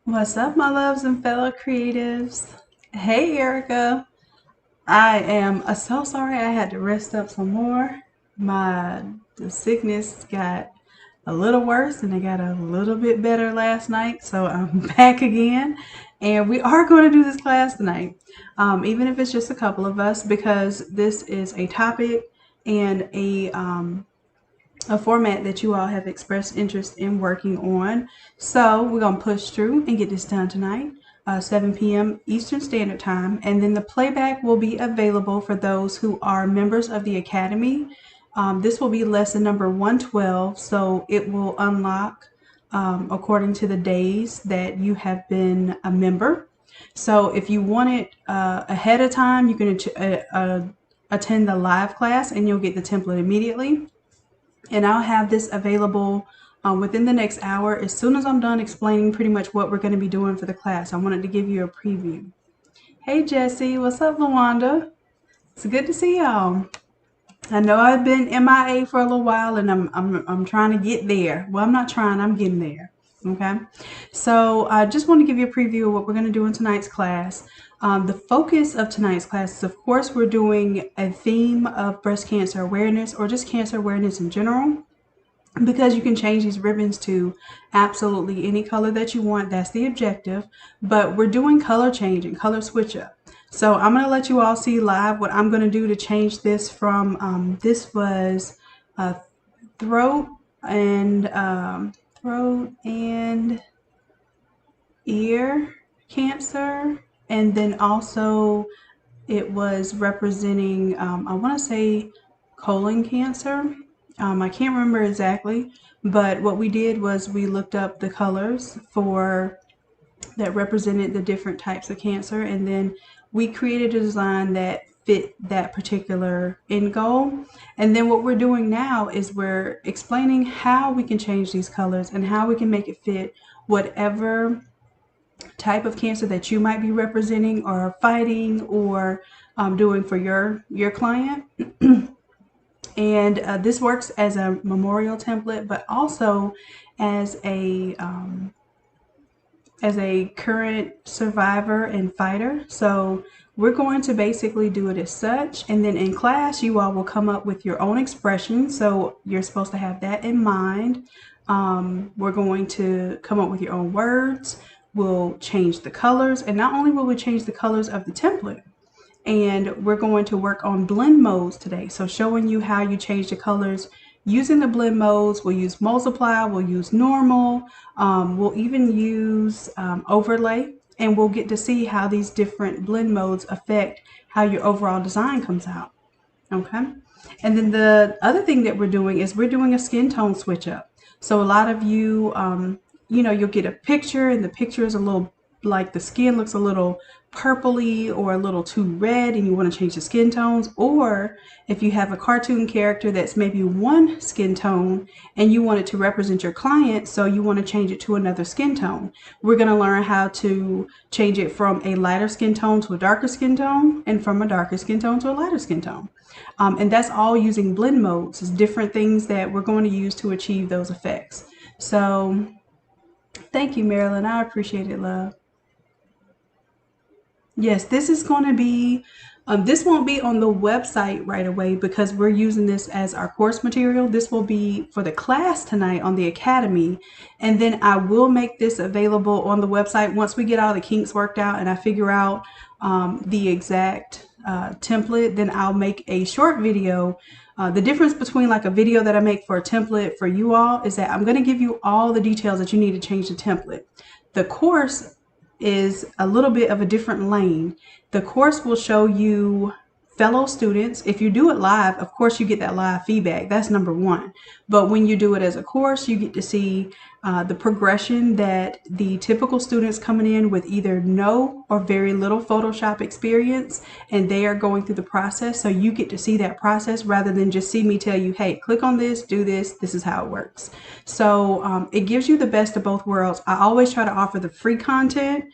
What's up, my loves and fellow creatives? Hey, Erica. I am so sorry I had to rest up some more. The sickness got a little worse and it got a little bit better last night, so I'm back again. And we are going to do this class tonight, even if it's just a couple of us, because this is a topic and a format that you all have expressed interest in working on. So we're going to push through and get this done tonight, 7 p.m. Eastern Standard Time. And then the playback will be available for those who are members of the Academy. This will be lesson number 112, so it will unlock according to the days that you have been a member. So if you want it ahead of time, you can attend the live class and you'll get the template immediately. And I'll have this available within the next hour as soon as I'm done explaining pretty much what we're going to be doing for the class. I wanted to give you a preview. Hey Jesse, what's up, Lawanda? It's good to see y'all. I know I've been MIA for a little while, and I'm trying to get there. Well, I'm not trying. I'm getting there. Okay. So I just want to give you a preview of what we're going to do in tonight's class. The focus of tonight's class is, of course, we're doing a theme of breast cancer awareness or just cancer awareness in general, because you can change these ribbons to absolutely any color that you want. That's the objective. But we're doing color change and color switch up. So I'm going to let you all see live what I'm going to do to change this from, this was throat and ear cancer. And then also it was representing, I want to say colon cancer. I can't remember exactly, but what we did was we looked up the colors for that represented the different types of cancer, and then we created a design that fit that particular end goal. And then what we're doing now is we're explaining how we can change these colors and how we can make it fit whatever type of cancer that you might be representing or fighting or doing for your client. And this works as a memorial template, but also as a current survivor and fighter. So we're going to basically do it as such. And then in class, you all will come up with your own expression. So you're supposed to have that in mind. We're going to come up with your own words. We'll change the colors. And not only will we change the colors of the template, and we're going to work on blend modes today. So showing you how you change the colors using the blend modes. We'll use multiply, we'll use normal, we'll even use overlay, and we'll get to see how these different blend modes affect how your overall design comes out. Okay. And then the other thing that we're doing is we're doing a skin tone switch up. So a lot of you, you'll get a picture and the picture is a little, like the skin looks a little purpley or a little too red and you want to change the skin tones. Or if you have a cartoon character that's maybe one skin tone and you want it to represent your client, so you want to change it to another skin tone, we're going to learn how to change it from a lighter skin tone to a darker skin tone and from a darker skin tone to a lighter skin tone. And that's all using blend modes. It's different things that we're going to use to achieve those effects. So thank you, Marilyn. I appreciate it, love. Yes, this is going to be, this won't be on the website right away because we're using this as our course material. This will be for the class tonight on the Academy. And then I will make this available on the website once we get all the kinks worked out and I figure out the exact template. Then I'll make a short video. The difference between like a video that I make for a template for you all is that I'm going to give you all the details that you need to change the template. The course is a little bit of a different lane. The course will show you fellow students. If you do it live, of course you get that live feedback. That's number one. But when you do it as a course, you get to see the progression that the typical students coming in with either no or very little Photoshop experience, and they are going through the process. So you get to see that process rather than just see me tell you, hey, click on this, do this, this is how it works. So it gives you the best of both worlds. I always try to offer the free content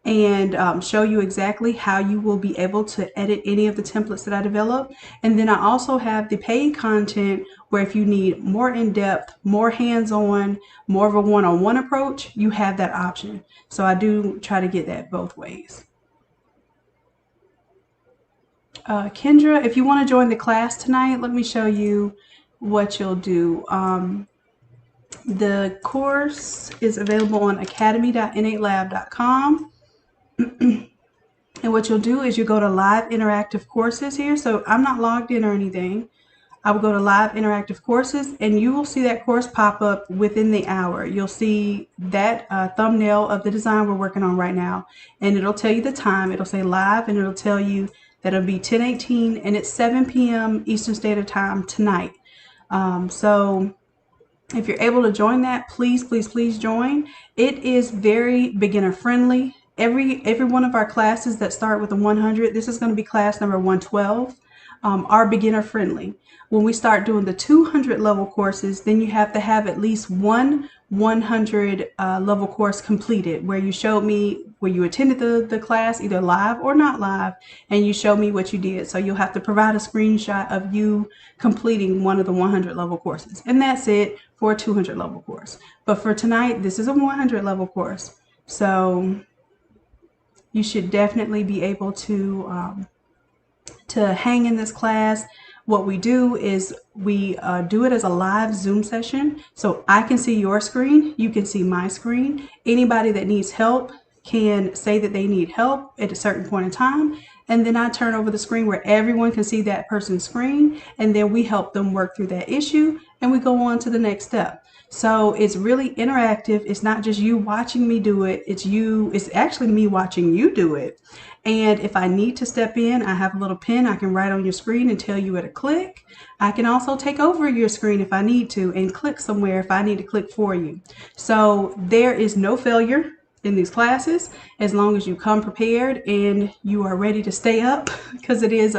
and show you exactly how you will be able to edit any of the templates that I develop. And then I also have the paid content where if you need more in-depth, more hands-on, more of a one-on-one approach, you have that option. So I do try to get that both ways. Kendra, if you want to join the class tonight, let me show you what you'll do. The course is available on academy.innatelab.com. And what you'll do is you go to live interactive courses here. So I'm not logged in or anything. I will go to live interactive courses and you will see that course pop up within the hour. You'll see that thumbnail of the design we're working on right now, and it'll tell you the time. It'll say live and it'll tell you that it'll be 10:18 and it's 7 p.m. Eastern Standard Time tonight. So if you're able to join that, please, please, please join. It is very beginner friendly. Every one of our classes that start with a 100, this is going to be class number 112, are beginner friendly. When we start doing the 200 level courses, then you have to have at least one 100 level course completed where you showed me where you attended the class, either live or not live, and you show me what you did. So you'll have to provide a screenshot of you completing one of the 100 level courses. And that's it for a 200 level course. But for tonight, this is a 100 level course. So you should definitely be able to hang in this class. What we do is we do it as a live Zoom session. So I can see your screen, you can see my screen. Anybody that needs help can say that they need help at a certain point in time. And then I turn over the screen where everyone can see that person's screen. And then we help them work through that issue and we go on to the next step. So it's really interactive. It's not just you watching me do it. It's actually me watching you do it. And if I need to step in, I have a little pen I can write on your screen and tell you where to click. I can also take over your screen if I need to and click somewhere if I need to click for you. So there is no failure in these classes as long as you come prepared and you are ready to stay up, because it is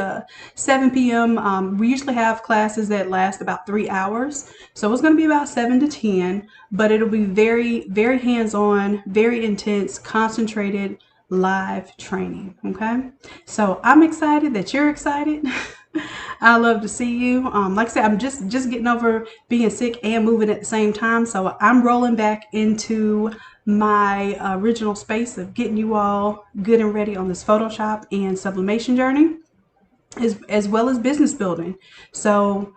7 p.m. We usually have classes that last about 3 hours. So it's going to be about 7 to 10, but it'll be very, very hands-on, very intense, concentrated live training. Okay, so I'm excited that you're excited. I love to see you. Like I said, I'm just getting over being sick and moving at the same time, so I'm rolling back into my original space of getting you all good and ready on this Photoshop and sublimation journey, as well as business building. So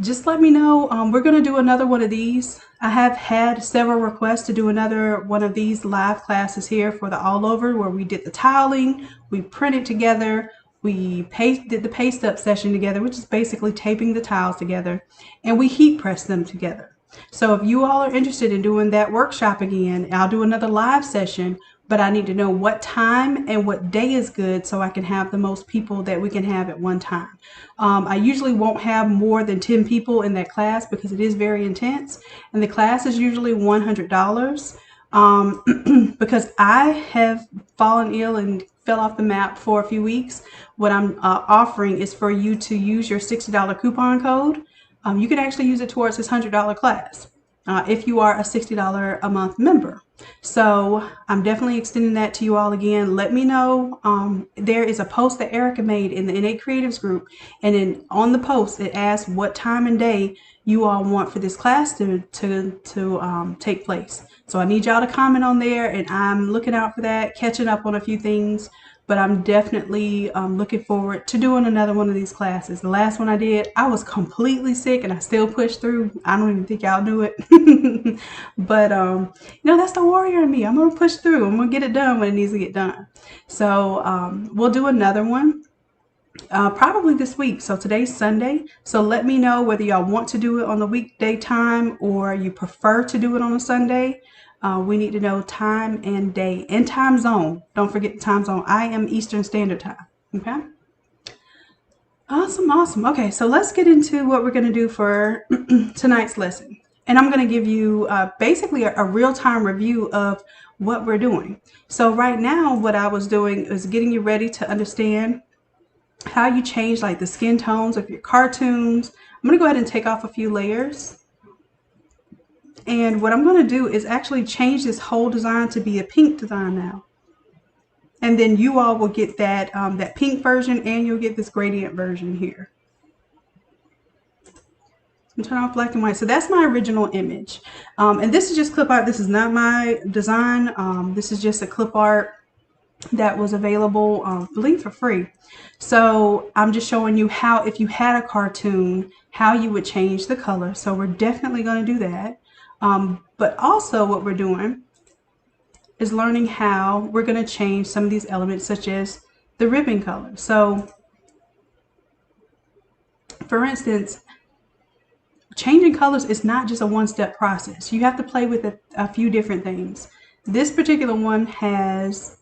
just let me know. We're going to do another one of these. I have had several requests to do another one of these live classes here for the all over, where we did the tiling, we printed together, we did the paste up session together, which is basically taping the tiles together, and we heat pressed them together. So if you all are interested in doing that workshop again, I'll do another live session, but I need to know what time and what day is good so I can have the most people that we can have at one time. I usually won't have more than 10 people in that class because it is very intense, and the class is usually $100. Because I have fallen ill and fell off the map for a few weeks, what I'm offering is for you to use your $60 coupon code. You can actually use it towards this $100 class if you are a $60 a month member. So I'm definitely extending that to you all again. Let me know. There is a post that Erica made in the Innate Creatives group, and then on the post it asks what time and day you all want for this class to take place. So I need y'all to comment on there, and I'm looking out for that, catching up on a few things. But I'm definitely looking forward to doing another one of these classes. The last one I did, I was completely sick and I still pushed through. I don't even think y'all knew it. But, that's the warrior in me. I'm going to push through. I'm going to get it done when it needs to get done. So we'll do another one probably this week. So today's Sunday. So let me know whether y'all want to do it on the weekday time or you prefer to do it on a Sunday. We need to know time and day and time zone. Don't forget the time zone. I am Eastern Standard Time. Okay. Awesome. Okay, so let's get into what we're going to do for tonight's lesson. And I'm going to give you basically a real-time review of what we're doing. So right now, what I was doing is getting you ready to understand how you change like the skin tones of your cartoons. I'm going to go ahead and take off a few layers. And what I'm going to do is actually change this whole design to be a pink design now. And then you all will get that, that pink version, and you'll get this gradient version here. And turn off black and white. So that's my original image. And this is just clip art. This is not my design. This is just a clip art that was available, I believe, for free. So I'm just showing you how, if you had a cartoon, how you would change the color. So we're definitely going to do that. But also what we're doing is learning how we're going to change some of these elements, such as the ribbon color. So for instance, changing colors is not just a one-step process. You have to play with a few different things. This particular one has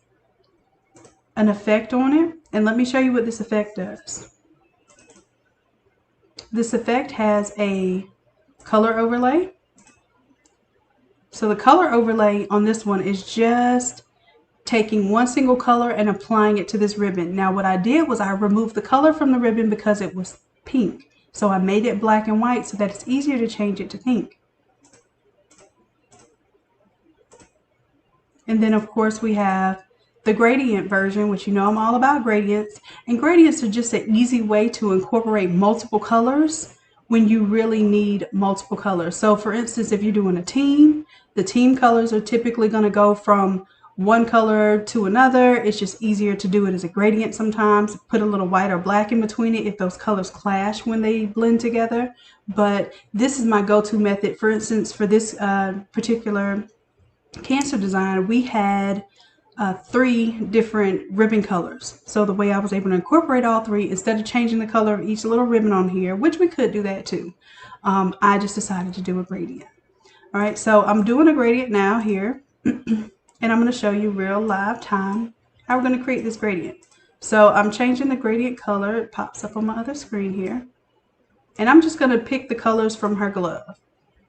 an effect on it, and let me show you what this effect does. This effect has a color overlay. So the color overlay on this one is just taking one single color and applying it to this ribbon. Now what I did was I removed the color from the ribbon because it was pink. So I made it black and white so that it's easier to change it to pink. And then of course we have the gradient version, which you know I'm all about gradients. And gradients are just an easy way to incorporate multiple colors when you really need multiple colors. So for instance, if you're doing a team, the team colors are typically going to go from one color to another. It's just easier to do it as a gradient sometimes. Put a little white or black in between it if those colors clash when they blend together. But this is my go-to method. For instance, for this particular cancer design, we had 3 different ribbon colors. So the way I was able to incorporate all 3, instead of changing the color of each little ribbon on here, which we could do that too, I just decided to do a gradient. All right, so I'm doing a gradient now here, and I'm going to show you real live time how we're going to create this gradient. So I'm changing the gradient color. It pops up on my other screen here. And I'm just going to pick the colors from her glove,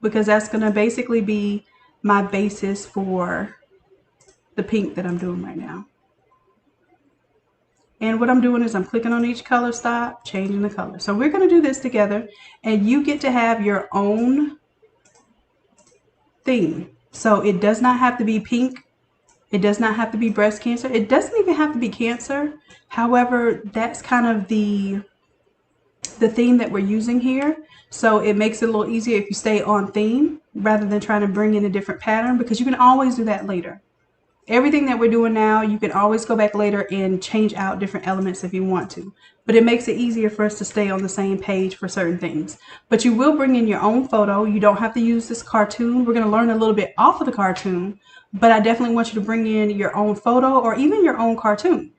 because that's going to basically be my basis for the pink that I'm doing right now. And what I'm doing is I'm clicking on each color stop, changing the color. So we're going to do this together, and you get to have your own theme. So it does not have to be pink. It does not have to be breast cancer. It doesn't even have to be cancer. However, that's kind of the theme that we're using here. So it makes it a little easier if you stay on theme rather than trying to bring in a different pattern, because you can always do that later. Everything that we're doing now, you can always go back later and change out different elements if you want to. But it makes it easier for us to stay on the same page for certain things. But you will bring in your own photo. You don't have to use this cartoon. We're going to learn a little bit off of the cartoon, but I definitely want you to bring in your own photo or even your own cartoon.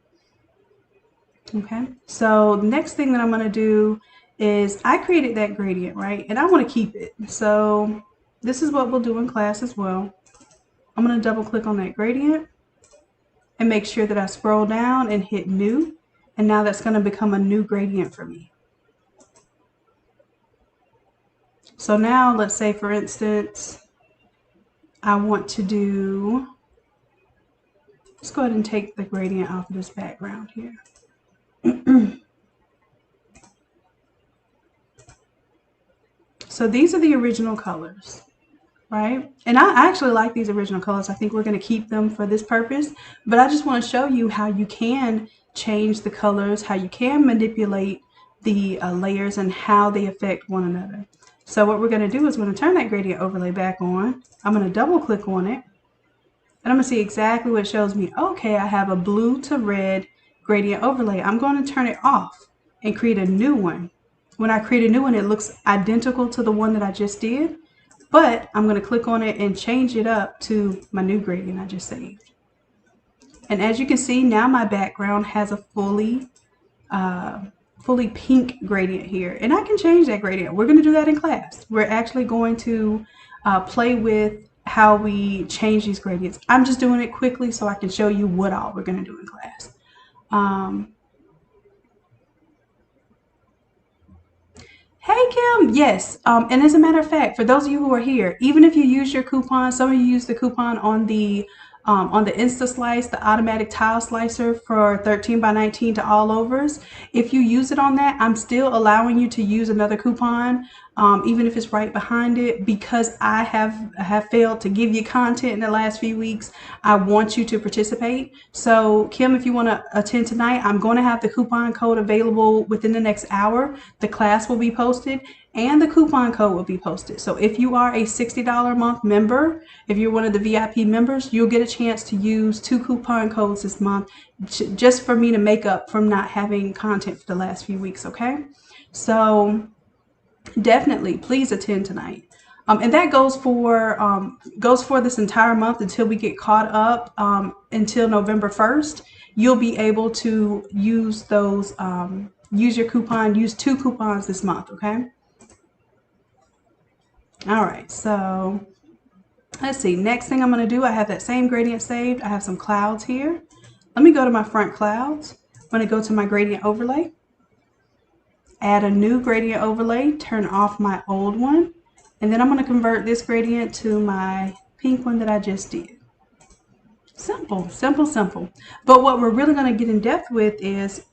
Okay, so the next thing that I'm going to do is I created that gradient, right? And I want to keep it. So this is what we'll do in class as well. I'm going to double click on that gradient and make sure that I scroll down and hit new. And now that's going to become a new gradient for me. So now let's say, for instance, I want to do, let's go ahead and take the gradient off of this background here. So these are the original colors, right? And I actually like these original colors. I think we're going to keep them for this purpose, but I just want to show you how you can change the colors, how you can manipulate the layers and how they affect one another. So what we're going to do is we're going to turn that gradient overlay back on. I'm going to double click on it, and I'm going to see exactly what it shows me. Okay, I have a blue to red gradient overlay. I'm going to turn it off and create a new one. When I create a new one, it looks identical to the one that I just did, but I'm going to click on it and change it up to my new gradient I just saved. And as you can see, now my background has a fully pink gradient here, and I can change that gradient. We're going to do that in class. We're actually going to play with how we change these gradients. I'm just doing it quickly so I can show you what all we're going to do in class. Hey Kim, yes, and as a matter of fact, for those of you who are here, even if you use your coupon, some of you use the coupon on the On the Insta Slice, the automatic tile slicer for 13 by 19 to all overs. If you use it on that, I'm still allowing you to use another coupon, even if it's right behind it, because I have failed to give you content in the last few weeks. I want you to participate. So Kim, if you want to attend tonight, I'm going to have the coupon code available within the next hour. The class will be posted and the coupon code will be posted. So if you are a $60 a month member, if you're one of the VIP members, you'll get a chance to use 2 coupon codes this month just for me to make up from not having content for the last few weeks, okay? So definitely please attend tonight. And that goes for this entire month until we get caught up, until November 1st. You'll be able to use those, use your coupon, use 2 coupons this month, okay? All right, so let's see. Next thing I'm going to do, I have that same gradient saved. I have some clouds here. Let me go to my front clouds. I'm going to go to my gradient overlay, add a new gradient overlay, turn off my old one, and then I'm going to convert this gradient to my pink one that I just did. Simple, simple, simple. But what we're really going to get in depth with is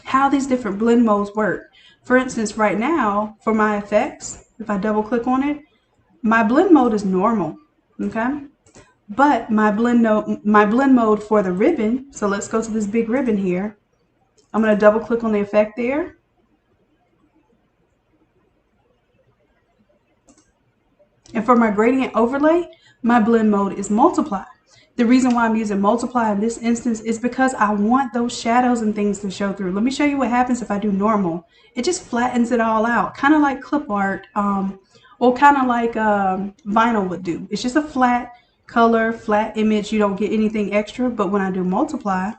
how these different blend modes work. For instance, right now, for my effects, if I double click on it, my blend mode is normal, okay? But my blend mode for the ribbon, so let's go to this big ribbon here. I'm going to double click on the effect there. And for my gradient overlay, my blend mode is multiply. The reason why I'm using multiply in this instance is because I want those shadows and things to show through. Let me show you what happens if I do normal. It just flattens it all out, kind of like clip art, or kind of like vinyl would do. It's just a flat color, flat image. You don't get anything extra. But when I do multiply,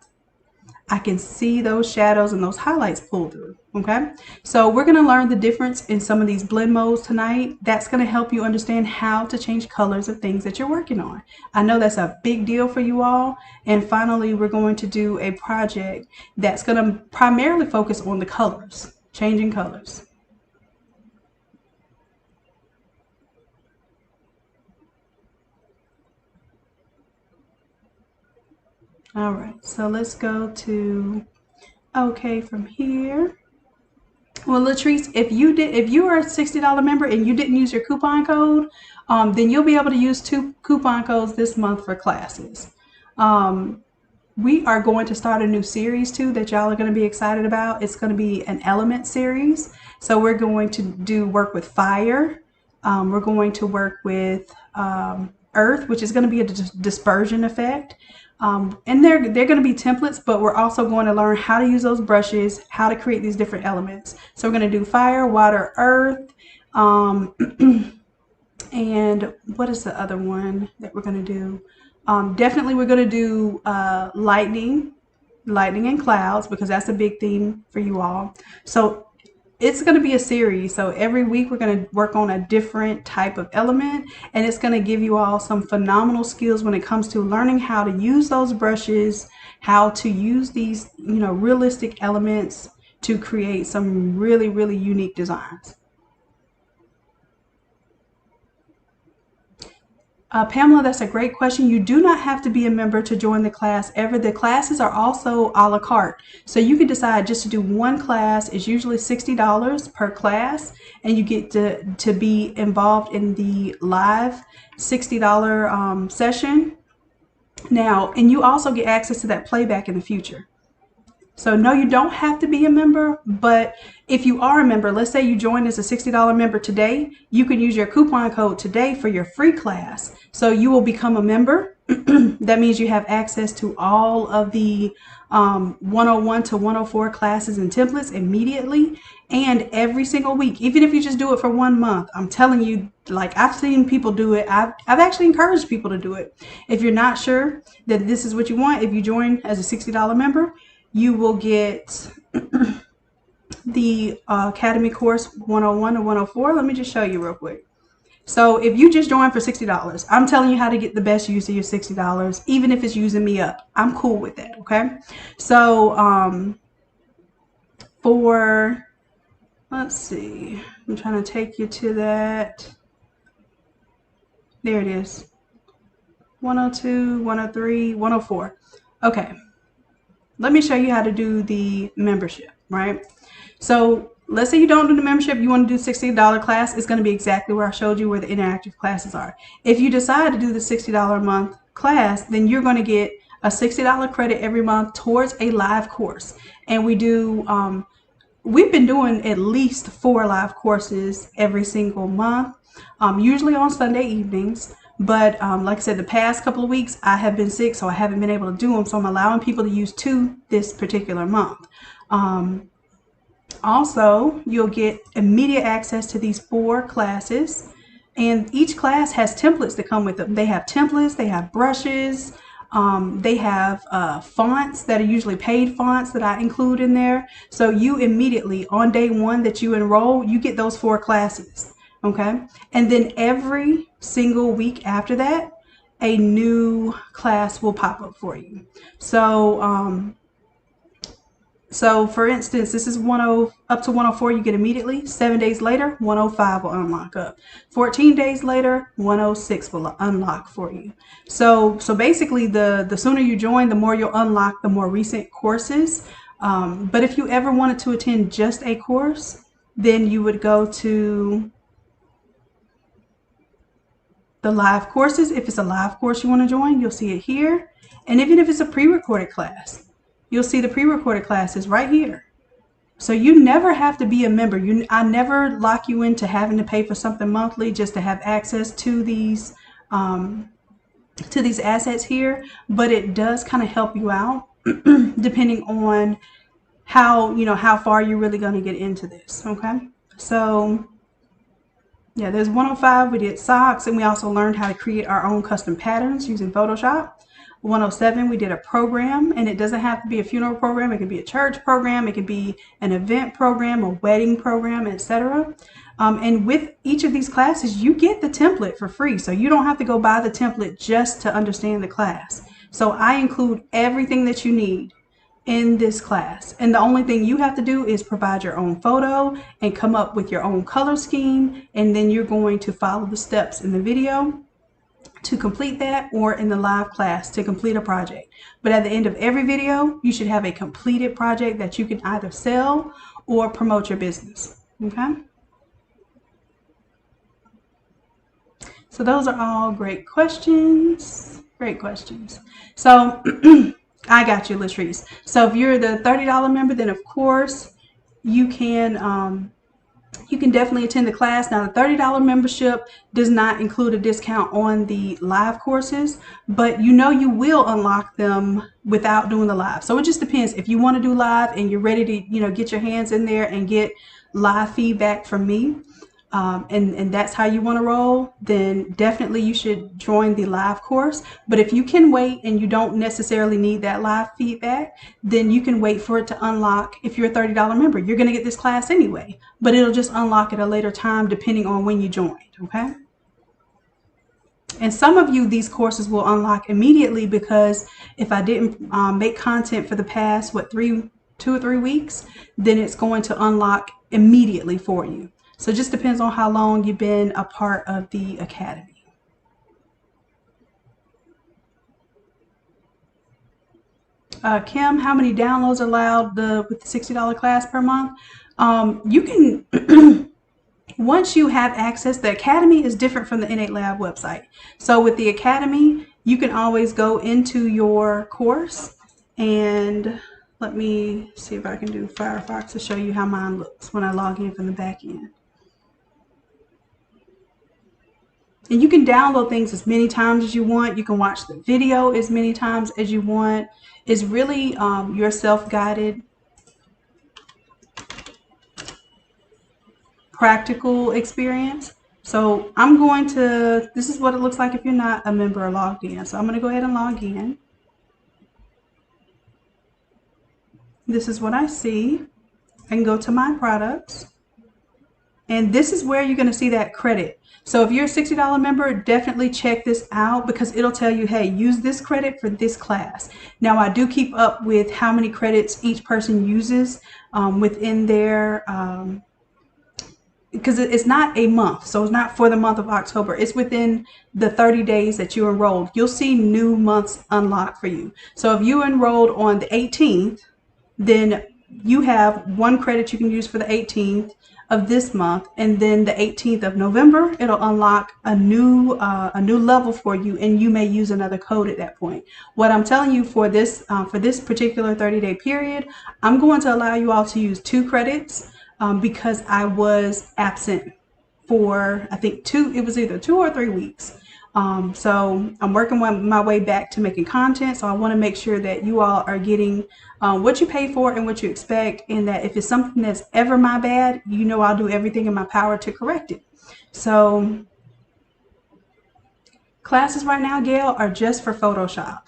I can see those shadows and those highlights pull through, okay? So we're gonna learn the difference in some of these blend modes tonight. That's gonna help you understand how to change colors of things that you're working on. I know that's a big deal for you all. And finally, we're going to do a project that's gonna primarily focus on the colors, changing colors. All right, so let's go to okay from here. Well, Latrice, if you are a $60 member and you didn't use your coupon code, then you'll be able to use 2 coupon codes this month for classes. We are going to start a new series too that y'all are going to be excited about. It's going to be an element series. So we're going to work with fire. We're going to work with earth, which is going to be a dispersion effect. And they're going to be templates, but we're also going to learn how to use those brushes, how to create these different elements. So we're going to do fire, water, earth, and what is the other one that we're going to do? Definitely we're going to do lightning and clouds, because that's a big theme for you all. So it's going to be a series. So every week we're going to work on a different type of element, and it's going to give you all some phenomenal skills when it comes to learning how to use those brushes, how to use these, realistic elements to create some really, really unique designs. Pamela, that's a great question. You do not have to be a member to join the class ever. The classes are also a la carte. So you can decide just to do one class. It's usually $60 per class, and you get to be involved in the live $60 session. Now, and you also get access to that playback in the future. So no, you don't have to be a member, but if you are a member, let's say you join as a $60 member today, you can use your coupon code today for your free class. So you will become a member. That means you have access to all of the 101 to 104 classes and templates immediately, and every single week, even if you just do it for 1 month. I'm telling you, like, I've seen people do it. I've actually encouraged people to do it. If you're not sure that this is what you want, if you join as a $60 member, you will get the Academy course 101 to 104. Let me just show you real quick. So if you just join for $60, I'm telling you how to get the best use of your $60, even if it's using me up. I'm cool with that, okay? So let's see. I'm trying to take you to that. There it is. 102, 103, 104. Okay, let me show you how to do the membership, right? So let's say you don't do the membership, you want to do $60 class, it's going to be exactly where I showed you where the interactive classes are. If you decide to do the $60 a month class, then you're going to get a $60 credit every month towards a live course. And we've been doing at least 4 live courses every single month, usually on Sunday evenings. But like I said, the past couple of weeks I have been sick, so I haven't been able to do them. So I'm allowing people to use 2 this particular month. Also, you'll get immediate access to these 4 classes, and each class has templates that come with them. They have templates, they have brushes, they have fonts that are usually paid fonts that I include in there. So you immediately, on day 1 that you enroll, you get those 4 classes, okay? And then every single week after that, a new class will pop up for you. So for instance, this is up to 104 you get immediately. 7 days later, 105 will unlock up. 14 days later, 106 will unlock for you. So basically the sooner you join, the more you'll unlock the more recent courses. But if you ever wanted to attend just a course, then you would go to the live courses. If it's a live course you want to join, you'll see it here. And even if it's a pre-recorded class, you'll see the pre-recorded classes right here. So you never have to be a member. I never lock you into having to pay for something monthly just to have access to these assets here. But it does kind of help you out depending on how far you're really going to get into this. Okay, so yeah, there's 105. We did socks, and we also learned how to create our own custom patterns using Photoshop. 107, we did a program, and it doesn't have to be a funeral program. It could be a church program. It could be an event program, a wedding program, etc. And with each of these classes, you get the template for free. So you don't have to go buy the template just to understand the class. So I include everything that you need in this class. And the only thing you have to do is provide your own photo and come up with your own color scheme. And then you're going to follow the steps in the video to complete that, or in the live class to complete a project. But at the end of every video, you should have a completed project that you can either sell or promote your business. Okay? So those are all great questions. Great questions. So I got you, Latrice. So if you're the $30 member, then of course you can definitely attend the class. Now, the $30 membership does not include a discount on the live courses, but you will unlock them without doing the live. So it just depends. If you want to do live and you're ready to get your hands in there and get live feedback from me, and that's how you want to roll, then definitely you should join the live course. But if you can wait and you don't necessarily need that live feedback, then you can wait for it to unlock. If you're a $30 member, you're going to get this class anyway, but it'll just unlock at a later time depending on when you joined. Okay? And some of you, these courses will unlock immediately, because if I didn't make content for the past 2 or 3 weeks, then it's going to unlock immediately for you. So it just depends on how long you've been a part of the academy. Kim, how many downloads are allowed with the $60 class per month? You can, once you have access, the academy is different from the Innate Lab website. So with the academy, you can always go into your course, and let me see if I can do Firefox to show you how mine looks when I log in from the back end. And you can download things as many times as you want. You can watch the video as many times as you want. It's really your self-guided, practical experience. So this is what it looks like if you're not a member or logged in. So I'm going to go ahead and log in. This is what I see. I can go to my products. And this is where you're going to see that credit. So if you're a $60 member, definitely check this out, because it'll tell you, hey, use this credit for this class. Now, I do keep up with how many credits each person uses within their because it's not a month, so it's not for the month of October. It's within the 30 days that you enrolled. You'll see new months unlock for you. So if you enrolled on the 18th, then you have 1 credit you can use for the 18th of this month, and then the 18th of November, it'll unlock a new level for you, and you may use another code at that point. What I'm telling you for this particular 30-day period, I'm going to allow you all to use 2 credits because I was absent for, I think, it was either 2 or 3 weeks. So I'm working my way back to making content. So I want to make sure that you all are getting what you pay for and what you expect, and that if it's something that's ever my bad, you know, I'll do everything in my power to correct it. So classes right now, Gail, are just for Photoshop.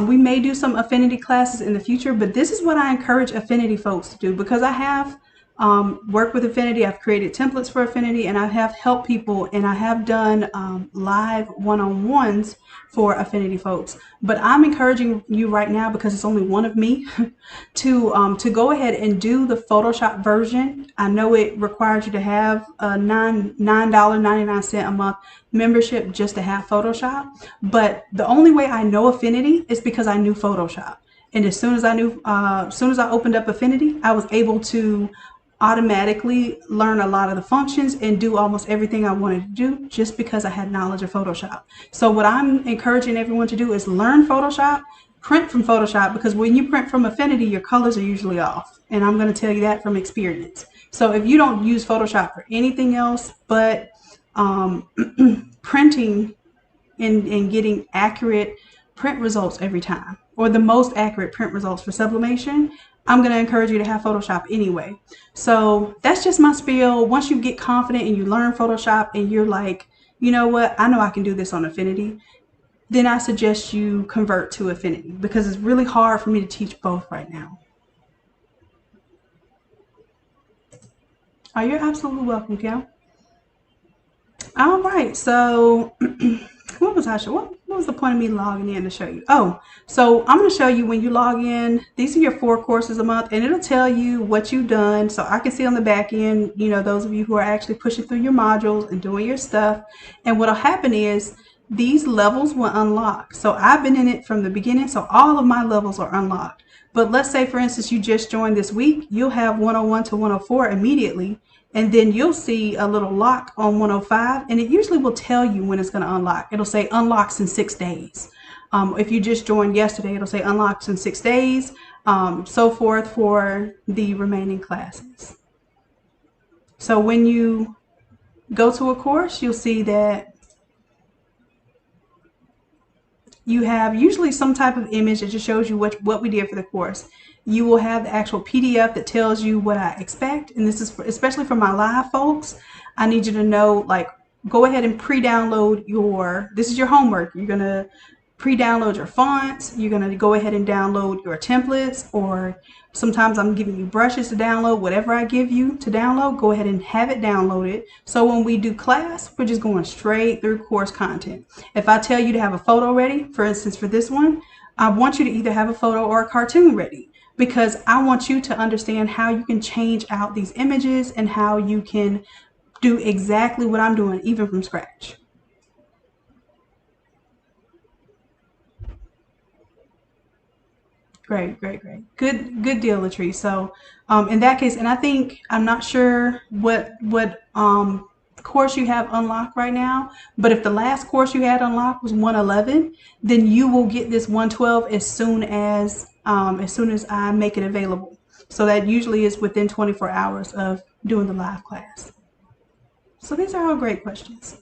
We may do some affinity classes in the future, but this is what I encourage affinity folks to do, because I have worked with affinity. I've created templates for affinity, and I have helped people, and I have done live one-on-ones for affinity folks. But I'm encouraging you right now, because it's only one of me, to go ahead and do the Photoshop version. I know it requires you to have a $9.99 a month membership just to have Photoshop, but the only way I know affinity is because I knew Photoshop. And as soon as I opened up affinity, I was able to automatically learn a lot of the functions and do almost everything I wanted to do just because I had knowledge of Photoshop. So what I'm encouraging everyone to do is learn Photoshop, print from Photoshop, because when you print from affinity, your colors are usually off. And I'm going to tell you that from experience. So if you don't use Photoshop for anything else but printing and getting accurate print results every time, or the most accurate print results for sublimation, I'm going to encourage you to have Photoshop anyway. So that's just my spiel. Once you get confident and you learn Photoshop and you're like, you know what, I know I can do this on Affinity, then I suggest you convert to Affinity, because it's really hard for me to teach both right now. Oh, you're absolutely welcome, Kel. All right, so what was I showing? What was the point of me logging in to show you? Oh, so I'm going to show you when you log in, these are your 4 courses a month, and it'll tell you what you've done. So I can see on the back end, you know, those of you who are actually pushing through your modules and doing your stuff. And what'll happen is these levels will unlock. So I've been in it from the beginning, so all of my levels are unlocked. But let's say, for instance, you just joined this week, you'll have 101 to 104 immediately. And then you'll see a little lock on 105, and it usually will tell you when it's going to unlock. It'll say unlocks in 6 days. If you just joined yesterday, it'll say unlocks in 6 days, so forth for the remaining classes. So when you go to a course, you'll see that you have usually some type of image that just shows you what we did for the course. You will have the actual PDF that tells you what I expect. And this is especially for my live folks. I need you to know, like, go ahead and pre-download this is your homework. You're going to pre-download your fonts. You're going to go ahead and download your templates, or sometimes I'm giving you brushes to download. Whatever I give you to download, go ahead and have it downloaded. So when we do class, we're just going straight through course content. If I tell you to have a photo ready, for instance, for this one, I want you to either have a photo or a cartoon ready, because I want you to understand how you can change out these images and how you can do exactly what I'm doing, even from scratch. Great. Good deal, Latrice. So in that case, and I think, I'm not sure what course you have unlocked right now, but if the last course you had unlocked was 111, then you will get this 112 as soon as I make it available. So that usually is within 24 hours of doing the live class. So these are all great questions.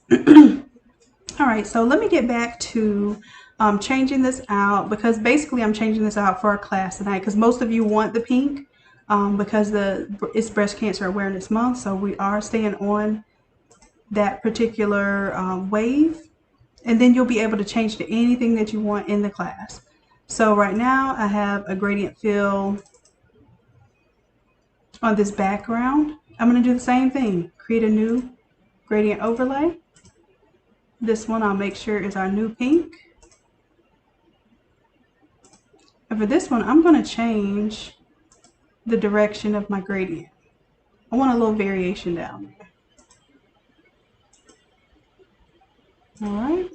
All right, so let me get back to changing this out, because basically I'm changing this out for our class tonight, because most of you want the pink because it's Breast Cancer Awareness Month. So we are staying on that particular wave, and then you'll be able to change to anything that you want in the class. So right now I have a gradient fill on this background. I'm going to do the same thing, create a new gradient overlay. This one I'll make sure is our new pink. And for this one, I'm going to change the direction of my gradient. I want a little variation down there. All right.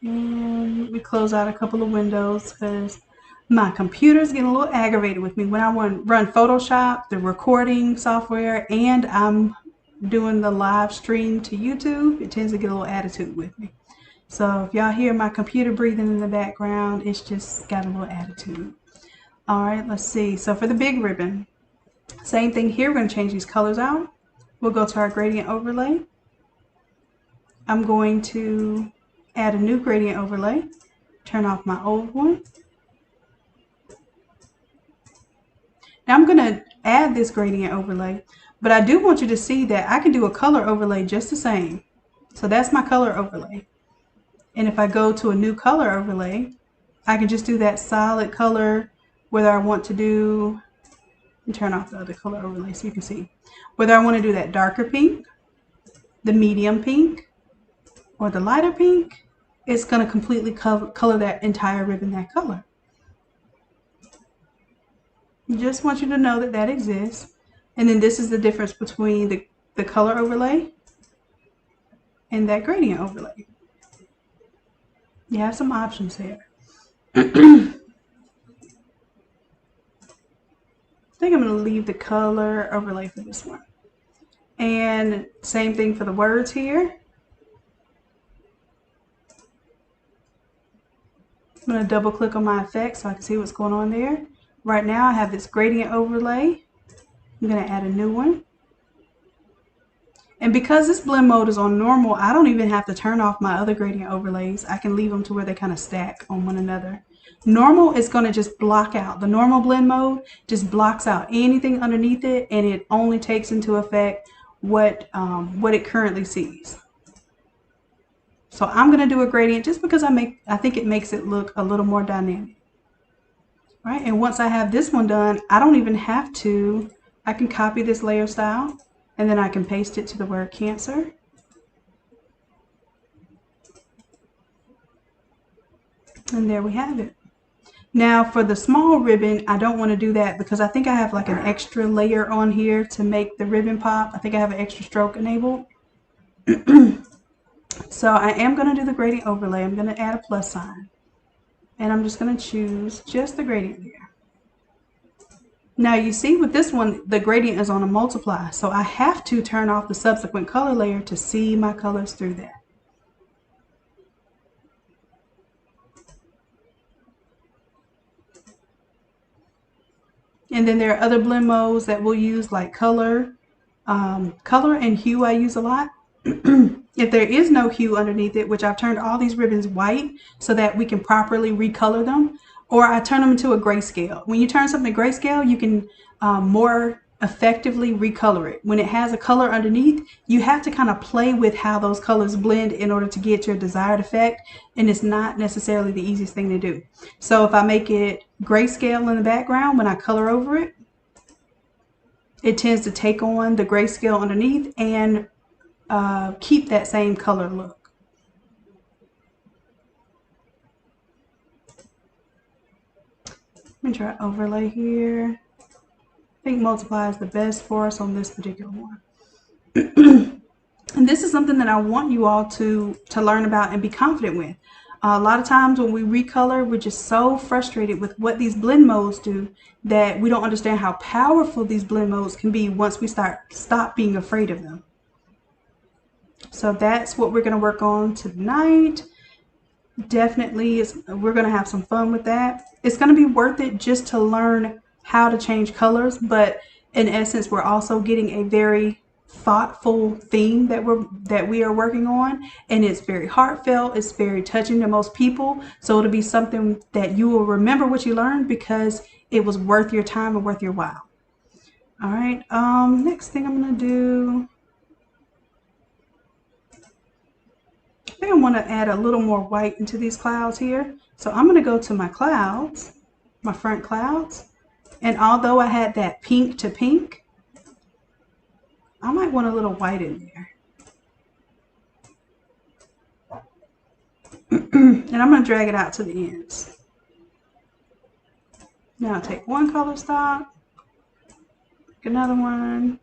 And we close out a couple of windows because my computer's getting a little aggravated with me when I want to run Photoshop, the recording software, and I'm doing the live stream to YouTube. It tends to get a little attitude with me. So if y'all hear my computer breathing in the background, it's just got a little attitude. All right, let's see. So for the big ribbon, same thing here. We're going to change these colors out. We'll go to our gradient overlay. I'm going to add a new gradient overlay, turn off my old one. Now I'm going to add this gradient overlay, but I do want you to see that I can do a color overlay just the same. So that's my color overlay. And if I go to a new color overlay, I can just do that solid color, whether I want to do, and turn off the other color overlay so you can see, whether I want to do that darker pink, the medium pink, or the lighter pink, it's going to completely color that entire ribbon that color. Just want you to know that that exists. And then this is the difference between the color overlay and that gradient overlay. You have some options here. I think I'm going to leave the color overlay for this one. And same thing for the words here. I'm going to double click on my effect so I can see what's going on there. Right now I have this gradient overlay. I'm going to add a new one. And because this blend mode is on normal, I don't even have to turn off my other gradient overlays. I can leave them to where they kind of stack on one another. Normal is going to just block out. The normal blend mode just blocks out anything underneath it, and it only takes into effect what it currently sees. So I'm going to do a gradient just because I think it makes it look a little more dynamic. Right? And once I have this one done, I don't even have to, I can copy this layer style and then I can paste it to the word Cancer. And there we have it. Now for the small ribbon, I don't want to do that because I think I have like an extra layer on here to make the ribbon pop. I think I have an extra stroke enabled. So I am going to do the gradient overlay. I'm going to add a plus sign. And I'm just going to choose just the gradient layer. Now you see with this one, the gradient is on a multiply. So I have to turn off the subsequent color layer to see my colors through that. And then there are other blend modes that we'll use like color. Color and hue I use a lot. If there is no hue underneath it, which I've turned all these ribbons white so that we can properly recolor them, or I turn them into a grayscale. When you turn something to grayscale, you can more effectively recolor it. When it has a color underneath, you have to kind of play with how those colors blend in order to get your desired effect, and it's not necessarily the easiest thing to do. So if I make it grayscale in the background, when I color over it, it tends to take on the grayscale underneath and keep that same color look. Let me try overlay here. I think multiply is the best for us on this particular one. And this is something that I want you all to learn about and be confident with. A lot of times when we recolor, we're just so frustrated with what these blend modes do that we don't understand how powerful these blend modes can be once we stop being afraid of them. So that's what we're going to work on tonight. Definitely, we're going to have some fun with that. It's going to be worth it just to learn how to change colors, but in essence, we're also getting a very thoughtful theme that we are working on, and it's very heartfelt. It's very touching to most people, so it'll be something that you will remember what you learned because it was worth your time and worth your while. All right, next thing I'm going to do, I think I want to add a little more white into these clouds here. So I'm going to go to my clouds, my front clouds, and although I had that pink to pink, I might want a little white in there. And I'm going to drag it out to the ends. Now I'll take one color stop, Another one.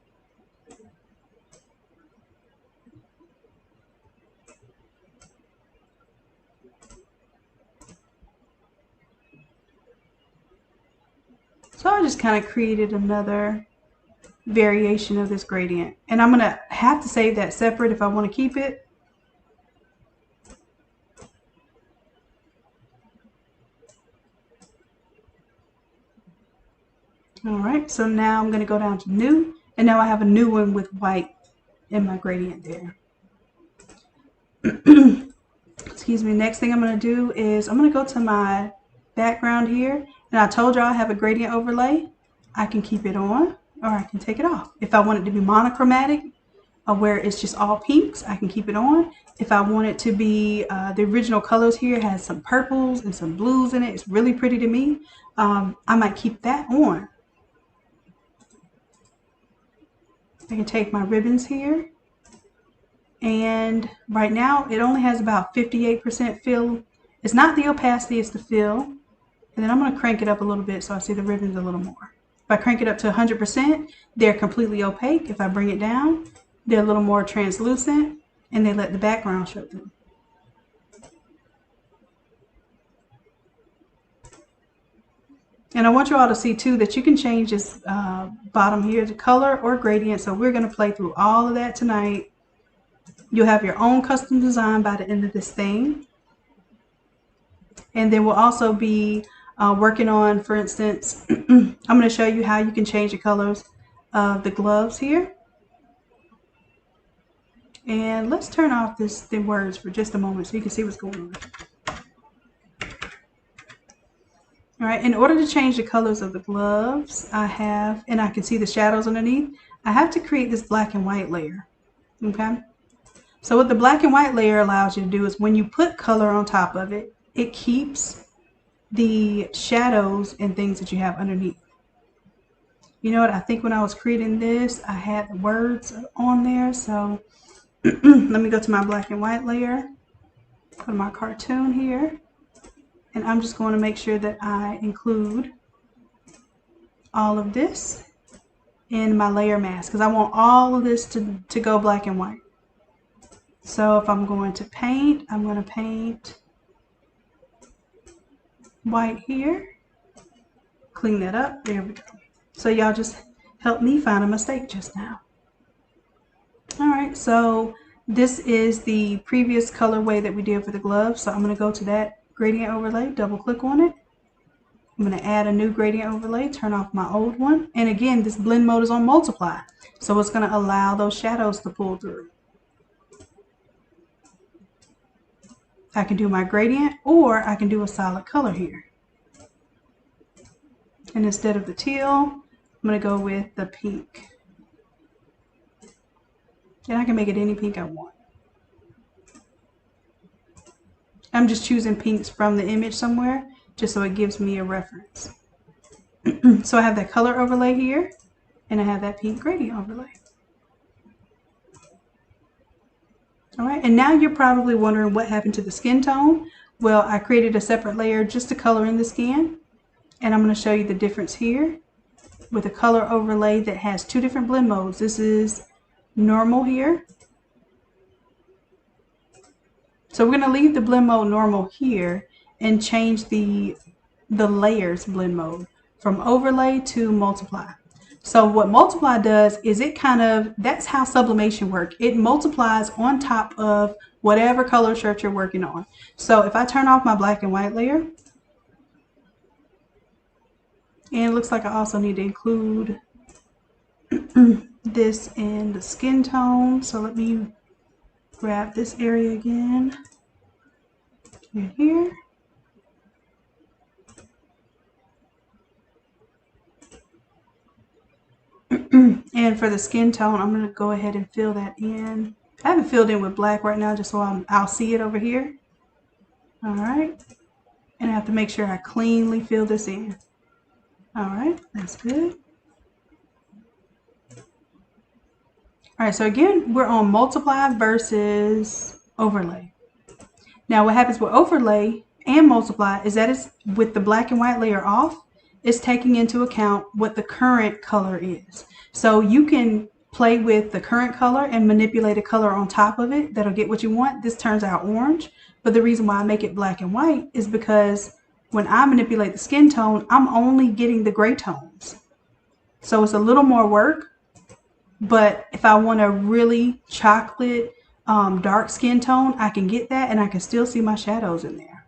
So I just kind of created another variation of this gradient. And I'm going to have to save that separate if I want to keep it. All right, so now I'm going to go down to new, and now I have a new one with white in my gradient there. Excuse me. Next thing I'm going to do is I'm going to go to my background here, and I told y'all I have a gradient overlay. I can keep it on or I can take it off. If I want it to be monochromatic, where it's just all pinks, I can keep it on. If I want it to be the original colors here, has some purples and some blues in it, it's really pretty to me, I might keep that on. I can take my ribbons here, and right now it only has about 58% fill. It's not the opacity, it's the fill. And then I'm going to crank it up a little bit so I see the ribbons a little more. If I crank it up to 100%, they're completely opaque. If I bring it down, they're a little more translucent, and they let the background show through. And I want you all to see too that you can change this bottom here to color or gradient. So we're going to play through all of that tonight. You'll have your own custom design by the end of this thing. And then we'll also be working on, for instance, I'm going to show you how you can change the colors of the gloves here. And let's turn off the words for just a moment so you can see what's going on. All right, in order to change the colors of the gloves, I can see the shadows underneath, I have to create this black and white layer, okay? So what the black and white layer allows you to do is when you put color on top of it, it keeps the shadows and things that you have underneath. You know what, I think when I was creating this, I had the words on there, so let me go to my black and white layer, go to my cartoon here. And I'm just going to make sure that I include all of this in my layer mask because I want all of this to go black and white. So if I'm going to paint, I'm going to paint white here. Clean that up. There we go. So y'all just helped me find a mistake just now. All right, so this is the previous colorway that we did for the gloves. So I'm going to go to that gradient overlay, double click on it. I'm going to add a new gradient overlay, turn off my old one. And again, this blend mode is on multiply. So it's going to allow those shadows to pull through. I can do my gradient or I can do a solid color here. And instead of the teal, I'm going to go with the pink. And I can make it any pink I want. I'm just choosing pinks from the image somewhere just so it gives me a reference. So I have that color overlay here and I have that pink gradient overlay. All right, and now you're probably wondering what happened to the skin tone. Well, I created a separate layer just to color in the skin, and I'm going to show you the difference here with a color overlay that has two different blend modes. This is normal here. So we're going to leave the blend mode normal here and change the layers blend mode from overlay to multiply. So what multiply does is that's how sublimation works. It multiplies on top of whatever color shirt you're working on. So if I turn off my black and white layer, and it looks like I also need to include this in the skin tone. So let me grab this area again. In here. And for the skin tone, I'm going to go ahead and fill that in. I haven't filled in with black right now just so I'll see it over here. All right. And I have to make sure I cleanly fill this in. All right, that's good. All right, so again, we're on multiply versus overlay. Now what happens with overlay and multiply is that it's with the black and white layer off, it's taking into account what the current color is. So you can play with the current color and manipulate a color on top of it that'll get what you want. This turns out orange, but the reason why I make it black and white is because when I manipulate the skin tone, I'm only getting the gray tones. So it's a little more work, but if I want a really chocolate dark skin tone, I can get that and I can still see my shadows in there.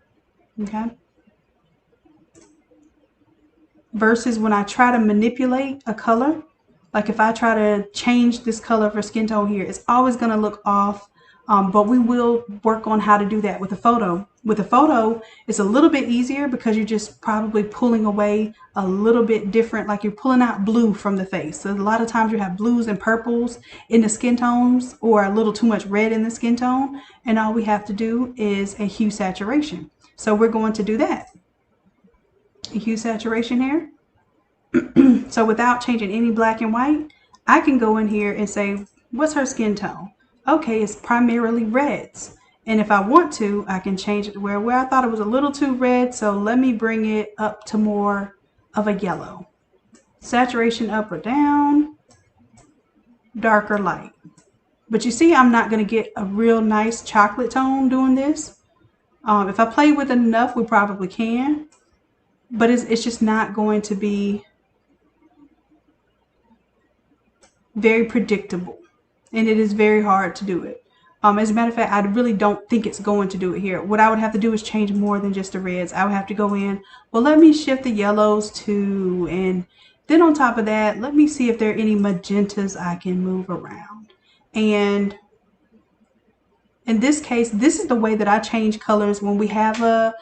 Okay. Versus when I try to manipulate a color, like if I try to change this color for skin tone here, it's always going to look off. But we will work on how to do that with a photo. With a photo, it's a little bit easier because you're just probably pulling away a little bit different, like you're pulling out blue from the face. So a lot of times you have blues and purples in the skin tones or a little too much red in the skin tone. And all we have to do is a hue saturation. So we're going to do that. A hue saturation here. So without changing any black and white, I can go in here and say, what's her skin tone? Okay, it's primarily reds. And if I want to, I can change it to where I thought it was a little too red. So let me bring it up to more of a yellow. Saturation up or down, dark or light. But you see, I'm not going to get a real nice chocolate tone doing this. If I play with it enough, we probably can. But it's just not going to be very predictable, and it is very hard to do it. As a matter of fact, I really don't think it's going to do it here. What I would have to do is change more than just the reds. I would have to go in, well, let me shift the yellows too, and then on top of that, let me see if there are any magentas I can move around. And in this case, this is the way that I change colors when we have a